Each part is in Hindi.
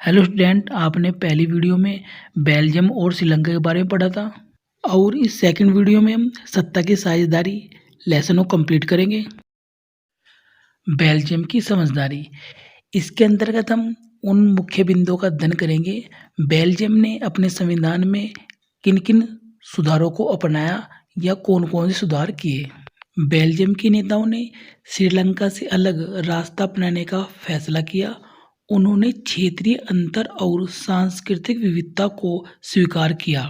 हेलो स्टूडेंट, आपने पहली वीडियो में बेल्जियम और श्रीलंका के बारे में पढ़ा था और इस सेकंड वीडियो में हम सत्ता की साझेदारी लेसन को कंप्लीट करेंगे। बेल्जियम की समझदारी, इसके अंतर्गत हम उन मुख्य बिंदुओं का अध्ययन करेंगे। बेल्जियम ने अपने संविधान में किन किन सुधारों को अपनाया या कौन कौन से सुधार किए। बेल्जियम के नेताओं ने श्रीलंका से अलग रास्ता अपनाने का फैसला किया। उन्होंने क्षेत्रीय अंतर और सांस्कृतिक विविधता को स्वीकार किया।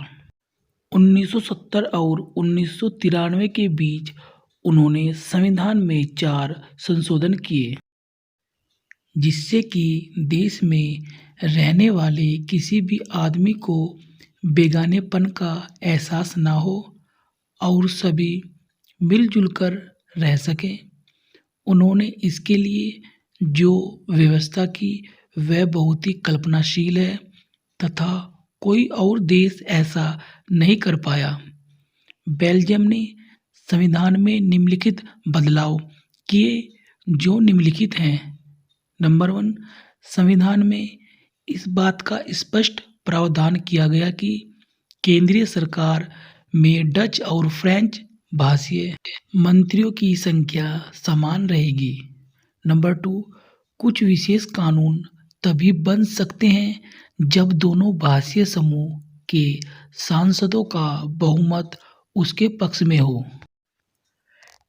1970 और 1993 के बीच उन्होंने संविधान में 4 संशोधन किए, जिससे कि देश में रहने वाले किसी भी आदमी को बेगानेपन का एहसास ना हो और सभी मिलजुल कर रह सकें। उन्होंने इसके लिए जो व्यवस्था की वह बहुत ही कल्पनाशील है तथा कोई और देश ऐसा नहीं कर पाया। बेल्जियम ने संविधान में निम्नलिखित बदलाव किए जो निम्नलिखित हैं। नंबर 1, संविधान में इस बात का स्पष्ट प्रावधान किया गया कि केंद्रीय सरकार में डच और फ्रेंच भाषीय मंत्रियों की संख्या समान रहेगी। नंबर 2, कुछ विशेष कानून तभी बन सकते हैं जब दोनों भाषीय समूह के सांसदों का बहुमत उसके पक्ष में हो।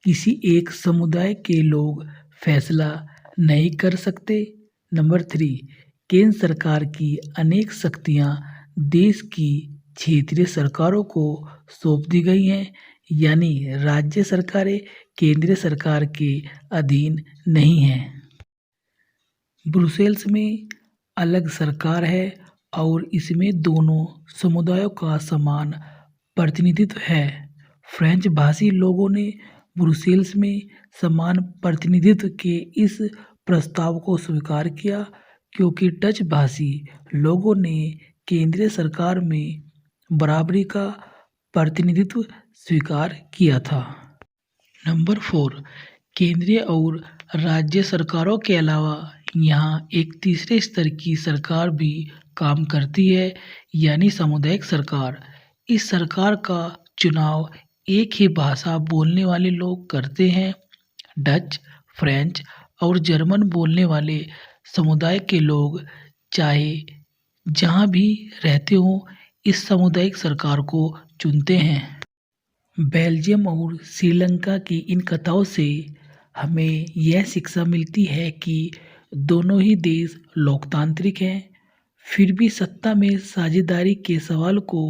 किसी एक समुदाय के लोग फैसला नहीं कर सकते। नंबर 3, केंद्र सरकार की अनेक शक्तियां देश की क्षेत्रीय सरकारों को सौंप दी गई हैं, यानी राज्य सरकारें केंद्रीय सरकार के अधीन नहीं हैं। ब्रुसेल्स में अलग सरकार है और इसमें दोनों समुदायों का समान प्रतिनिधित्व है। फ्रेंच भाषी लोगों ने ब्रुसेल्स में समान प्रतिनिधित्व के इस प्रस्ताव को स्वीकार किया क्योंकि डच भाषी लोगों ने केंद्रीय सरकार में बराबरी का प्रतिनिधित्व स्वीकार किया था। नंबर 4, केंद्रीय और राज्य सरकारों के अलावा यहाँ एक तीसरे स्तर की सरकार भी काम करती है, यानी सामुदायिक सरकार। इस सरकार का चुनाव एक ही भाषा बोलने वाले लोग करते हैं। डच, फ्रेंच और जर्मन बोलने वाले समुदाय के लोग चाहे जहाँ भी रहते हों इस सामुदायिक सरकार को चुनते हैं। बेल्जियम और श्रीलंका की इन कथाओं से हमें यह शिक्षा मिलती है कि दोनों ही देश लोकतांत्रिक हैं, फिर भी सत्ता में साझेदारी के सवाल को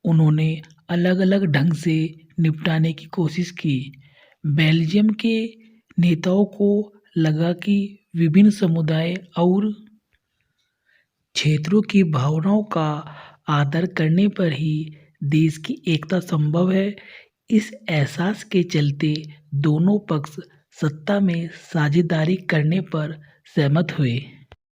उन्होंने अलग अलग ढंग से निपटाने की कोशिश की। बेल्जियम के नेताओं को लगा कि विभिन्न समुदाय और क्षेत्रों की भावनाओं का आदर करने पर ही देश की एकता संभव है। इस एहसास के चलते दोनों पक्ष सत्ता में साझेदारी करने पर सहमत हुए।